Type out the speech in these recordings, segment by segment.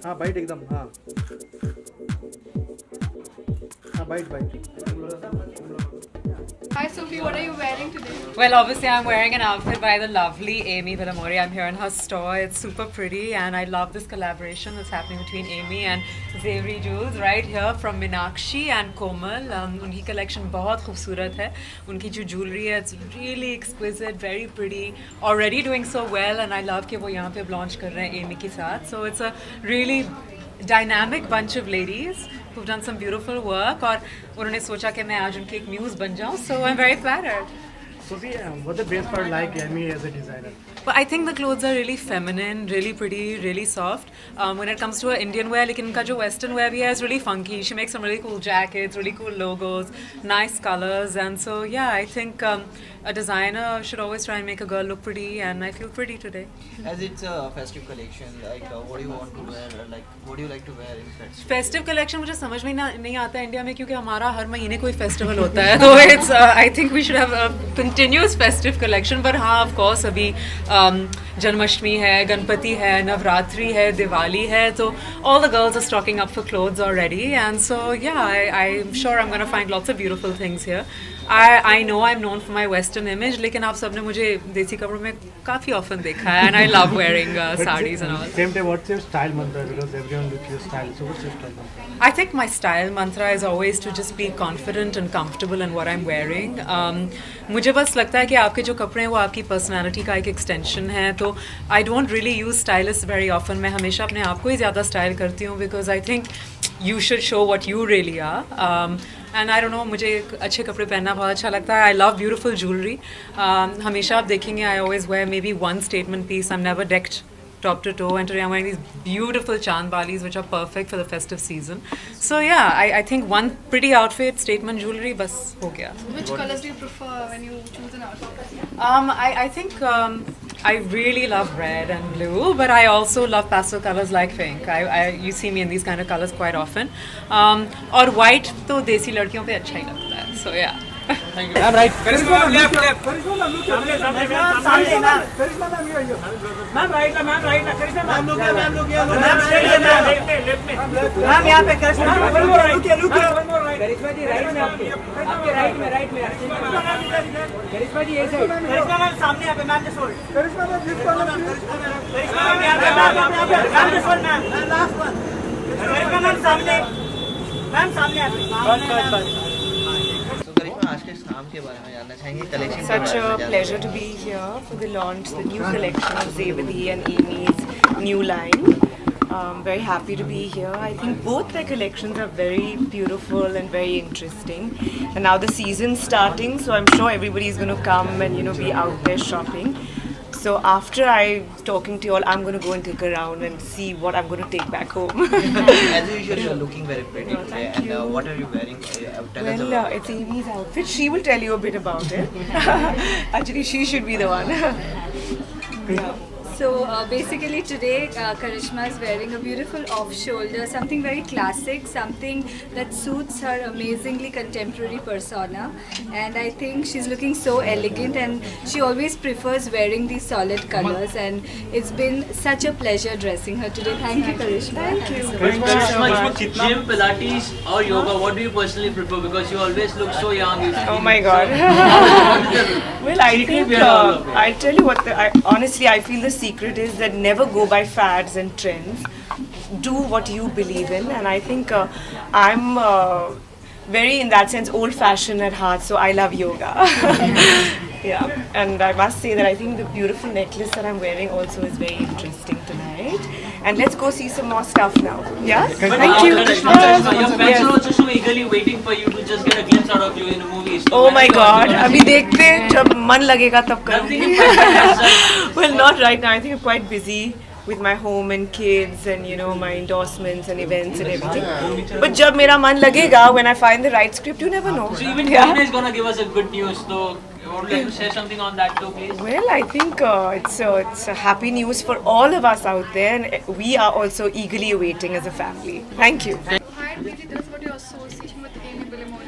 हाँ बाइट एकदम हाँ हाँ bite Hi Sophie, what are you wearing today? Well, obviously, I'm wearing an outfit by the lovely Amy Villamori. I'm here in her store. It's super pretty, and I love this collaboration that's happening between Amy and Zevri Jewels right here from Meenakshi and Komal. उनकी collection बहुत खूबसूरत है. उनकी जो jewelry है, it's really exquisite, very pretty. Already doing so well, and I love कि वो यहाँ पे launch कर रहे हैं Amy के साथ. So it's a really dynamic bunch of ladies who've done some beautiful work और उन्होंने सोचा कि मैं आज उनकी एक muse बन जाऊँ, so I'm very flattered. Sophie, what's the best part like Amy as a designer? But I think the clothes are really feminine, really pretty, really soft. When it comes to her Indian wear, लेकिन उनका जो Western wear भी है is really funky. She makes some really cool jackets, really cool logos, nice colors, and so yeah, I think a designer should always try and make a girl look pretty, and I feel pretty today. As it's a festive collection, like what do you want to wear? Like what do you like to wear in festive? Festive collection मुझे समझ में नहीं आता India में क्योंकि हमारा हर महीने कोई फेस्टिवल होता है तो it's I think we should have a continuous festive collection पर हाँ ऑफ कोर्स अभी जन्माष्टमी है गणपति है नवरात्रि है दिवाली है तो all the girls are stocking up for clothes already and so yeah I am sure I am gonna find lots of beautiful things here I know I'm known for my Western image, लेकिन आप सबने मुझे देसी कपड़ों में काफ़ी often देखा है, and I love wearing sarees and all. Same time, what's your style mantra? Because everyone looks your style. So what's your style mantra? I think my style mantra is always to just be confident and comfortable in what I'm wearing. मुझे बस लगता है कि आपके जो कपड़े हैं वो आपकी personality का एक extension है, तो I don't really use stylists very often. मैं हमेशा अपने आप को ही ज़्यादा style करती हूँ because I think you should show what you really are. And I don't know मुझे अच्छे कपड़े पहनना बहुत अच्छा लगता है आई लव ब्यूटीफुल ज्वेलरी हमेशा आप देखेंगे I always wear may be one statement piece I am never decked top to toe and today I'm wearing these beautiful Chand Balis which are perfect for the festive season so yeah I think one pretty outfit statement jewelry bas ho gaya. Which colors do you prefer when you choose an outfit? I think I really love red and blue but I also love pastel colors like pink you see me in these kind of colors quite often और white तो देसी लड़कियों पे अच्छा ही लगता है so yeah. Thank you. Right. Karisma ma'am, left. Karisma ma'am, look here. Samne, ma'am. Karisma ma'am, here, here. Ma'am, right, ma'am, right. Karisma ma'am, look here, ma'am, look here. Ma'am, straight here, ma'am. Left में. Ma'am, यहाँ पे Karisma ma'am. One more right. Look here, look here. One more right. Karisma ji, right में आपके. आपके right में. Karisma जी, ये side. Karisma ma'am, सामने यहाँ पे, ma'am, just hold. Karisma ma'am, this one. Karisma ma'am, यहाँ पे, ma'am, this one, ma'am. Last one. Karisma ma'am, सामने. Ma'am, सामने यहाँ पे. बस. आज के शाम के बारे में जानना चाहेंगे कलेक्शन के Such बारे a में pleasure to be here for the launch, the new collection of Zevadi and Amy's new line. Very happy to be here. I think both their collections are very beautiful and very interesting. And now the season's starting, so I'm sure everybody's going to come and be out there shopping. So after I'm talking to you all, I'm going to go and take a round and see what I'm going to take back home. As usual, you're looking very pretty today. And what are you wearing? Tell us Well, about it's Amy's outfit. She will tell you a bit about it. Actually, she should be the one. So basically today Karishma is wearing a beautiful off-shoulder, something very classic, something that suits her amazingly contemporary persona, and I think she's looking so elegant and she always prefers wearing these solid colors and it's been such a pleasure dressing her today. Thank you Karishma. Thank you. Karishma, gym, Pilates or yoga, what do you personally prefer? Because you always look so young. Oh my God. Well, I think I'll tell you what. Honestly, I feel the secret is that never go by fads and trends. Do what you believe in, and I think I'm very, in that sense, old-fashioned at heart. So I love yoga. Yeah, and I must say that I think the beautiful necklace that I'm wearing also is very interesting tonight. And let's go see some more stuff now. Yeah? Thank you. Karishma, your fans Yes. are also so eagerly waiting for you to just get a glimpse out of you in the movies. So Oh when my are you God! gonna अभी see देखते हैं, जब मन लगेगा तब Nothing करूँगी. in mind. Well, not right now. I think I'm quite busy with my home and kids and my endorsements and events and everything. But जब मेरा मन लगेगा, when I find the right script, you never know. So even Yeah. Karina is gonna give us a good news. So would you like to share something on that too, please? Well, I think it's a happy news for all of us out there, and we are also eagerly awaiting as a family. Thank you. Hi Preeti, tell us about your association with Amy Villamori.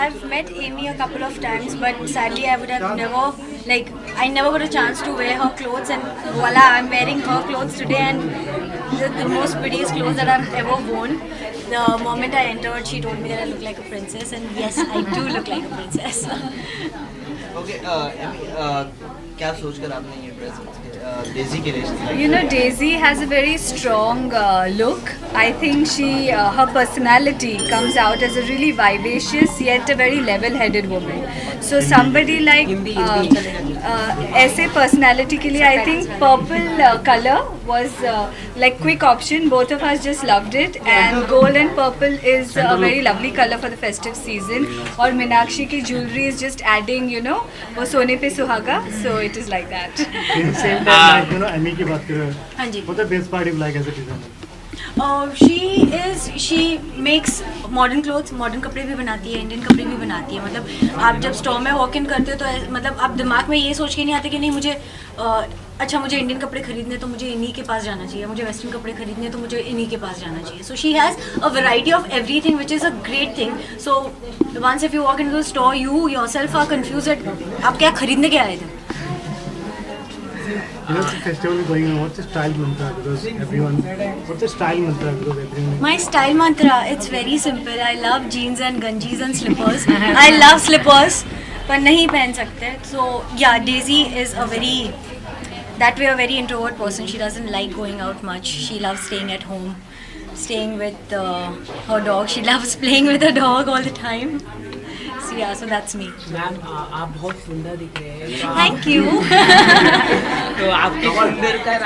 I've met Amy a couple of times, but sadly I would have never Like I never got a chance to wear her clothes, and voila, I'm wearing her clothes today, and the most prettiest clothes that I've ever worn. The moment I entered, she told me that I look like a princess, and yes, I do look like a princess. Okay, क्या सोचकर आपने ये dress Daisy के लिए select You know, Daisy has a very strong look. I think her personality comes out as a really vivacious yet a very level-headed woman. So somebody like ऐसे personality के लिए I think purple color was like quick option. Both of us just loved it, and gold and purple is a very lovely color for the festive season. और मीनाक्षी की jewelry is just adding, you know, वो सोने पे सुहागा. So it is like that. In the same time, like, you know, Emmy की बात करें. हाँ जी. What's the best part you like as a designer? she makes modern clothes, modern कपड़े भी बनाती है, इंडियन कपड़े भी बनाती है. मतलब आप जब स्टोर में वॉक इन करते हो तो मतलब आप दिमाग में ये सोच के नहीं आते कि नहीं मुझे अच्छा मुझे इंडियन कपड़े खरीदने तो मुझे इन्हीं के पास जाना चाहिए, मुझे वेस्टर्न कपड़े खरीदने तो मुझे इन्हीं के पास जाना चाहिए. So she has a variety of everything which is a great thing. So once if you walk into the store you yourself are confused आप क्या खरीदने के आए थे. You know, the festival is going on. What's the style mantra? Because everyone. What's the style mantra? Because everyone. My style mantra, it's very simple. I love jeans and ganjis and slippers. I love slippers, पर नहीं पहन सकते. So yeah, Daisy is that way a very introvert person. She doesn't like going out much. She loves staying at home, staying with her dog. She loves playing with her dog all the time. So yeah, so that's me. Ma'am आप बहुत सुंदर दिख रहे हैं. Thank you. तो आपकी सुंदर का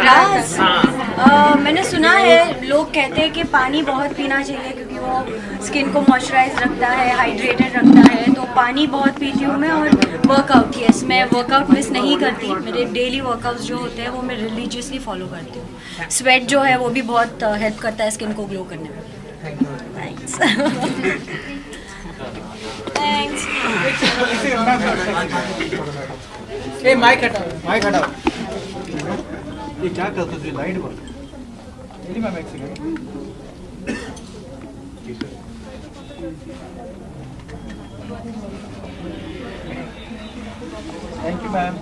राज मैंने सुना है लोग कहते हैं कि पानी बहुत पीना चाहिए क्योंकि वो स्किन को मॉइस्चराइज रखता है, हाइड्रेटेड रखता है. तो पानी बहुत पीती हूँ मैं. और वर्कआउट, यस मैं वर्कआउट मिस नहीं करती. मेरे डेली वर्कआउट्स जो होते हैं वो मैं रिलीजियसली फॉलो करती हूँ. स्वेट जो है वो भी बहुत हेल्प करता है स्किन को ग्लो करने में. थैंक्स. थैंक्स. ए माइक हटाओ. ये क्या करते हो? लाइट बंद. चलिए मैम एक सेकंड. Thank you ma'am.